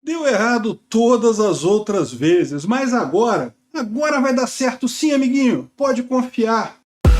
Deu errado todas as outras vezes, mas agora vai dar certo sim, amiguinho. Pode confiar.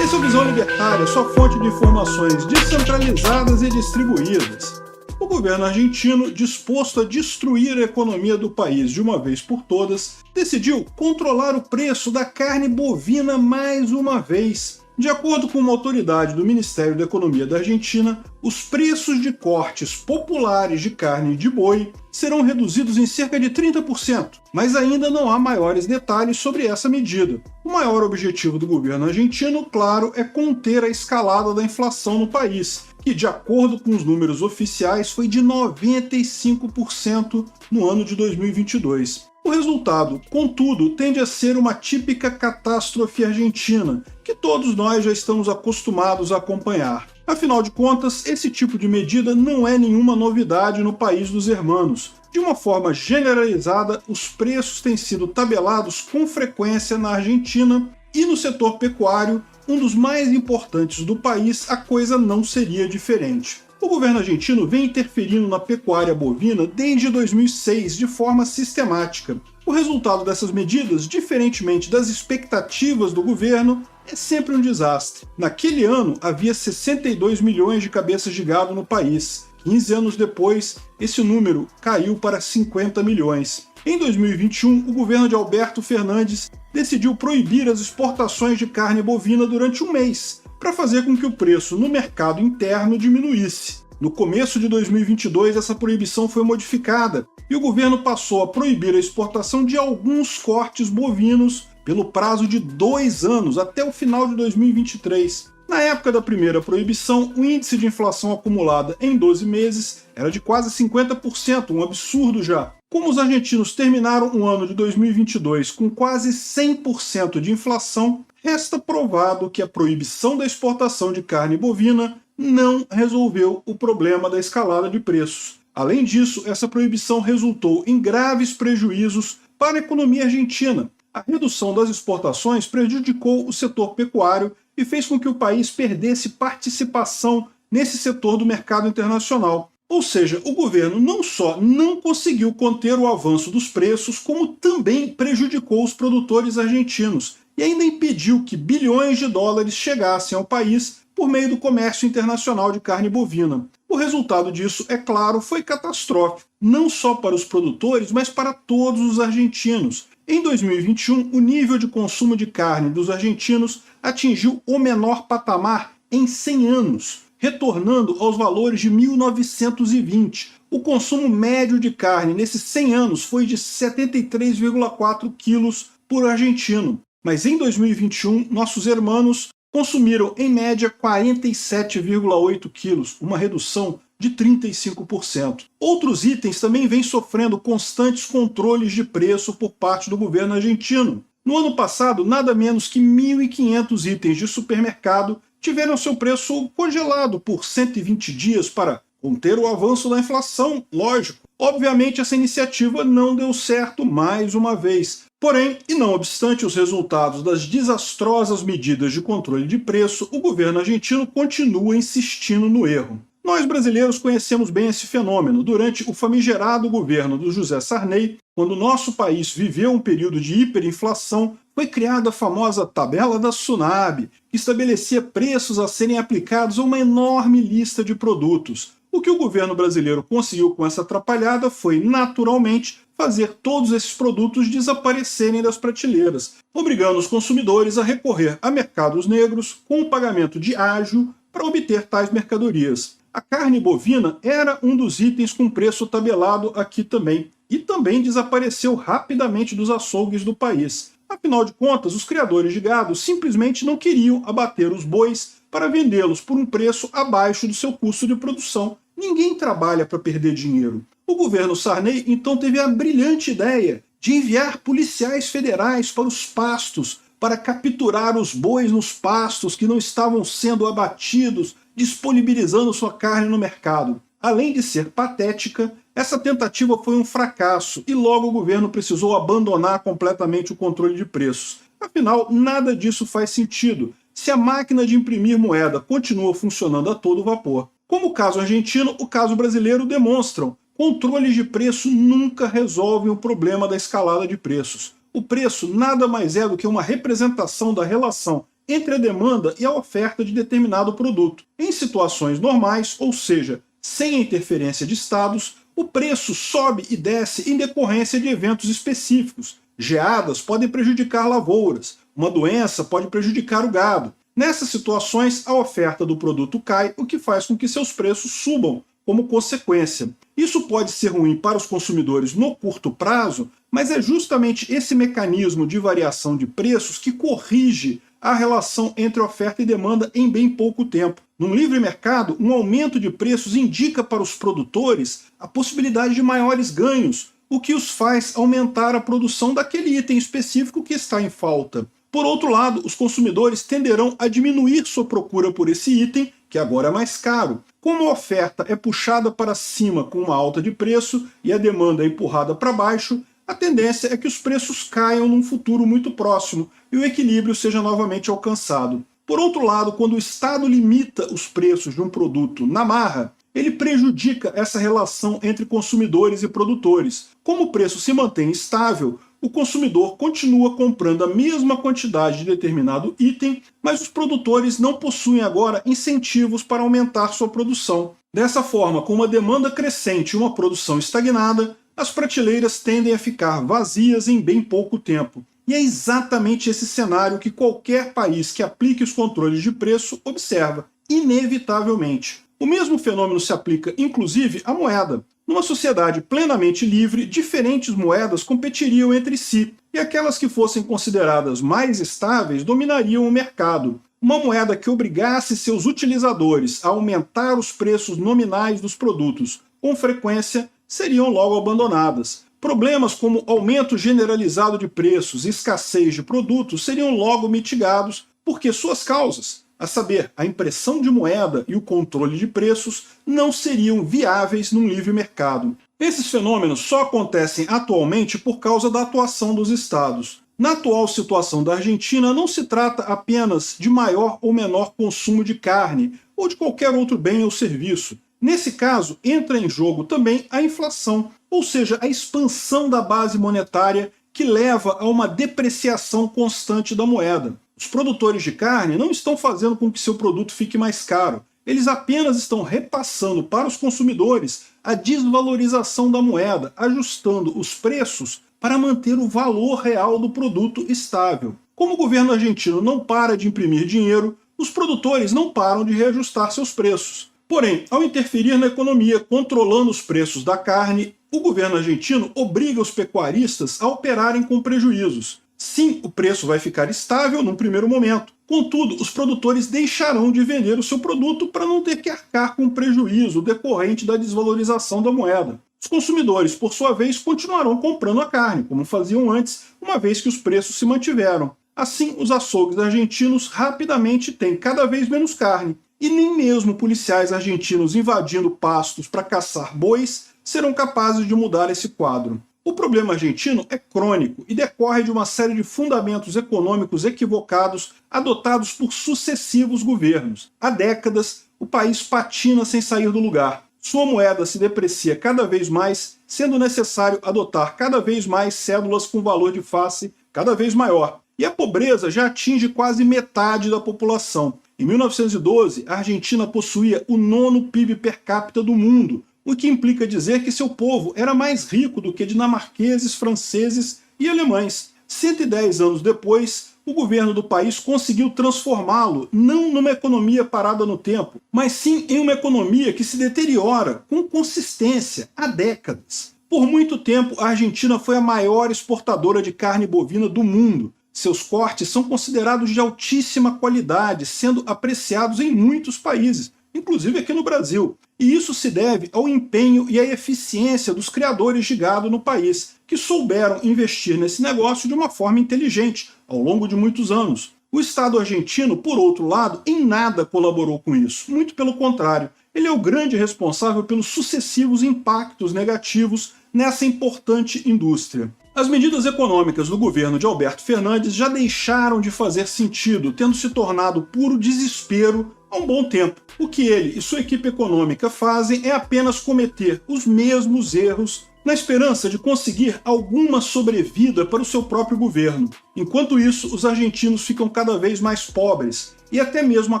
Esse é o Visão Libertária, sua fonte de informações descentralizadas e distribuídas. O governo argentino, disposto a destruir a economia do país de uma vez por todas, decidiu controlar o preço da carne bovina mais uma vez. De acordo com uma autoridade do Ministério da Economia da Argentina, os preços de cortes populares de carne de boi serão reduzidos em cerca de 30%, mas ainda não há maiores detalhes sobre essa medida. O maior objetivo do governo argentino, claro, é conter a escalada da inflação no país, que, de acordo com os números oficiais, foi de 95% no ano de 2022. O resultado, contudo, tende a ser uma típica catástrofe argentina, que todos nós já estamos acostumados a acompanhar. Afinal de contas, esse tipo de medida não é nenhuma novidade no país dos hermanos. De uma forma generalizada, os preços têm sido tabelados com frequência na Argentina e no setor pecuário, um dos mais importantes do país, a coisa não seria diferente. O governo argentino vem interferindo na pecuária bovina desde 2006 de forma sistemática. O resultado dessas medidas, diferentemente das expectativas do governo, é sempre um desastre. Naquele ano, havia 62 milhões de cabeças de gado no país. 15 anos depois, esse número caiu para 50 milhões. Em 2021, o governo de Alberto Fernandes decidiu proibir as exportações de carne bovina durante um mês, para fazer com que o preço no mercado interno diminuísse. No começo de 2022, essa proibição foi modificada e o governo passou a proibir a exportação de alguns cortes bovinos pelo prazo de 2 anos, até o final de 2023. Na época da primeira proibição, o índice de inflação acumulada em 12 meses era de quase 50%, um absurdo já. Como os argentinos terminaram o ano de 2022 com quase 100% de inflação, resta provado que a proibição da exportação de carne bovina não resolveu o problema da escalada de preços. Além disso, essa proibição resultou em graves prejuízos para a economia argentina. A redução das exportações prejudicou o setor pecuário e fez com que o país perdesse participação nesse setor do mercado internacional. Ou seja, o governo não só não conseguiu conter o avanço dos preços, como também prejudicou os produtores argentinos e ainda impediu que bilhões de dólares chegassem ao país por meio do comércio internacional de carne bovina. O resultado disso, é claro, foi catastrófico, não só para os produtores, mas para todos os argentinos. Em 2021, o nível de consumo de carne dos argentinos atingiu o menor patamar em 100 anos, retornando aos valores de 1920. O consumo médio de carne nesses 100 anos foi de 73,4 quilos por argentino. Mas em 2021, nossos hermanos consumiram em média 47,8 quilos, uma redução de 35%. Outros itens também vêm sofrendo constantes controles de preço por parte do governo argentino. No ano passado, nada menos que 1.500 itens de supermercado tiveram seu preço congelado por 120 dias para conter o avanço da inflação, lógico. Obviamente, essa iniciativa não deu certo mais uma vez. Porém, e não obstante os resultados das desastrosas medidas de controle de preço, o governo argentino continua insistindo no erro. Nós brasileiros conhecemos bem esse fenômeno. Durante o famigerado governo do José Sarney, quando nosso país viveu um período de hiperinflação, foi criada a famosa tabela da Tsunami, que estabelecia preços a serem aplicados a uma enorme lista de produtos. O que o governo brasileiro conseguiu com essa atrapalhada foi, naturalmente, fazer todos esses produtos desaparecerem das prateleiras, obrigando os consumidores a recorrer a mercados negros com o pagamento de ágio para obter tais mercadorias. A carne bovina era um dos itens com preço tabelado aqui também, e também desapareceu rapidamente dos açougues do país. Afinal de contas, os criadores de gado simplesmente não queriam abater os bois para vendê-los por um preço abaixo do seu custo de produção. Ninguém trabalha para perder dinheiro. O governo Sarney então teve a brilhante ideia de enviar policiais federais para os pastos para capturar os bois nos pastos que não estavam sendo abatidos, disponibilizando sua carne no mercado. Além de ser patética, essa tentativa foi um fracasso e logo o governo precisou abandonar completamente o controle de preços. Afinal, nada disso faz sentido se a máquina de imprimir moeda continua funcionando a todo vapor. Como o caso argentino, o caso brasileiro demonstram Controles de preço nunca resolvem o problema da escalada de preços. O preço nada mais é do que uma representação da relação entre a demanda e a oferta de determinado produto. Em situações normais, ou seja, sem a interferência de estados, o preço sobe e desce em decorrência de eventos específicos. Geadas podem prejudicar lavouras, uma doença pode prejudicar o gado. Nessas situações, a oferta do produto cai, o que faz com que seus preços subam como consequência. Isso pode ser ruim para os consumidores no curto prazo, mas é justamente esse mecanismo de variação de preços que corrige a relação entre oferta e demanda em bem pouco tempo. Num livre mercado, um aumento de preços indica para os produtores a possibilidade de maiores ganhos, o que os faz aumentar a produção daquele item específico que está em falta. Por outro lado, os consumidores tenderão a diminuir sua procura por esse item, que agora é mais caro. Como a oferta é puxada para cima com uma alta de preço e a demanda é empurrada para baixo, a tendência é que os preços caiam num futuro muito próximo e o equilíbrio seja novamente alcançado. Por outro lado, quando o Estado limita os preços de um produto na marra, ele prejudica essa relação entre consumidores e produtores. Como o preço se mantém estável, o consumidor continua comprando a mesma quantidade de determinado item, mas os produtores não possuem agora incentivos para aumentar sua produção. Dessa forma, com uma demanda crescente e uma produção estagnada, as prateleiras tendem a ficar vazias em bem pouco tempo. E é exatamente esse cenário que qualquer país que aplique os controles de preço observa, inevitavelmente. O mesmo fenômeno se aplica, inclusive, à moeda. Numa sociedade plenamente livre, diferentes moedas competiriam entre si, e aquelas que fossem consideradas mais estáveis dominariam o mercado. Uma moeda que obrigasse seus utilizadores a aumentar os preços nominais dos produtos com frequência seriam logo abandonadas. Problemas como aumento generalizado de preços e escassez de produtos seriam logo mitigados, porque suas causas, a saber, a impressão de moeda e o controle de preços, não seriam viáveis num livre mercado. Esses fenômenos só acontecem atualmente por causa da atuação dos estados. Na atual situação da Argentina, não se trata apenas de maior ou menor consumo de carne ou de qualquer outro bem ou serviço. Nesse caso, entra em jogo também a inflação, ou seja, a expansão da base monetária que leva a uma depreciação constante da moeda. Os produtores de carne não estão fazendo com que seu produto fique mais caro, eles apenas estão repassando para os consumidores a desvalorização da moeda, ajustando os preços para manter o valor real do produto estável. Como o governo argentino não para de imprimir dinheiro, os produtores não param de reajustar seus preços. Porém, ao interferir na economia controlando os preços da carne, o governo argentino obriga os pecuaristas a operarem com prejuízos. Sim, o preço vai ficar estável num primeiro momento. Contudo, os produtores deixarão de vender o seu produto para não ter que arcar com prejuízo decorrente da desvalorização da moeda. Os consumidores, por sua vez, continuarão comprando a carne, como faziam antes, uma vez que os preços se mantiveram. Assim, os açougues argentinos rapidamente têm cada vez menos carne. E nem mesmo policiais argentinos invadindo pastos para caçar bois serão capazes de mudar esse quadro. O problema argentino é crônico e decorre de uma série de fundamentos econômicos equivocados adotados por sucessivos governos. Há décadas, o país patina sem sair do lugar. Sua moeda se deprecia cada vez mais, sendo necessário adotar cada vez mais cédulas com valor de face cada vez maior. E a pobreza já atinge quase metade da população. Em 1912, a Argentina possuía o 9º PIB per capita do mundo, o que implica dizer que seu povo era mais rico do que dinamarqueses, franceses e alemães. 110 anos depois, o governo do país conseguiu transformá-lo não numa economia parada no tempo, mas sim em uma economia que se deteriora com consistência há décadas. Por muito tempo, a Argentina foi a maior exportadora de carne bovina do mundo. Seus cortes são considerados de altíssima qualidade, sendo apreciados em muitos países, inclusive aqui no Brasil. E isso se deve ao empenho e à eficiência dos criadores de gado no país, que souberam investir nesse negócio de uma forma inteligente, ao longo de muitos anos. O Estado argentino, por outro lado, em nada colaborou com isso, muito pelo contrário. Ele é o grande responsável pelos sucessivos impactos negativos nessa importante indústria. As medidas econômicas do governo de Alberto Fernandes já deixaram de fazer sentido, tendo se tornado puro desespero há um bom tempo. O que ele e sua equipe econômica fazem é apenas cometer os mesmos erros na esperança de conseguir alguma sobrevida para o seu próprio governo. Enquanto isso, os argentinos ficam cada vez mais pobres e até mesmo a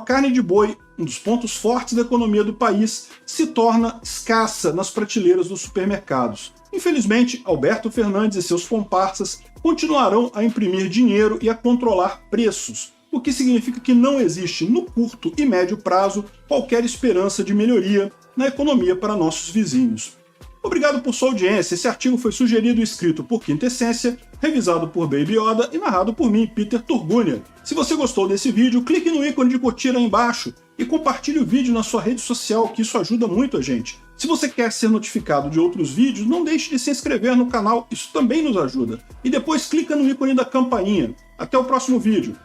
carne de boi, um dos pontos fortes da economia do país, se torna escassa nas prateleiras dos supermercados. Infelizmente, Alberto Fernandes e seus comparsas continuarão a imprimir dinheiro e a controlar preços, o que significa que não existe, no curto e médio prazo, qualquer esperança de melhoria na economia para nossos vizinhos. Obrigado por sua audiência. Esse artigo foi sugerido e escrito por Quintessência, revisado por Baby Yoda e narrado por mim, Peter Turgunia. Se você gostou desse vídeo, clique no ícone de curtir aí embaixo e compartilhe o vídeo na sua rede social, que isso ajuda muito a gente. Se você quer ser notificado de outros vídeos, não deixe de se inscrever no canal, isso também nos ajuda. E depois clica no ícone da campainha. Até o próximo vídeo.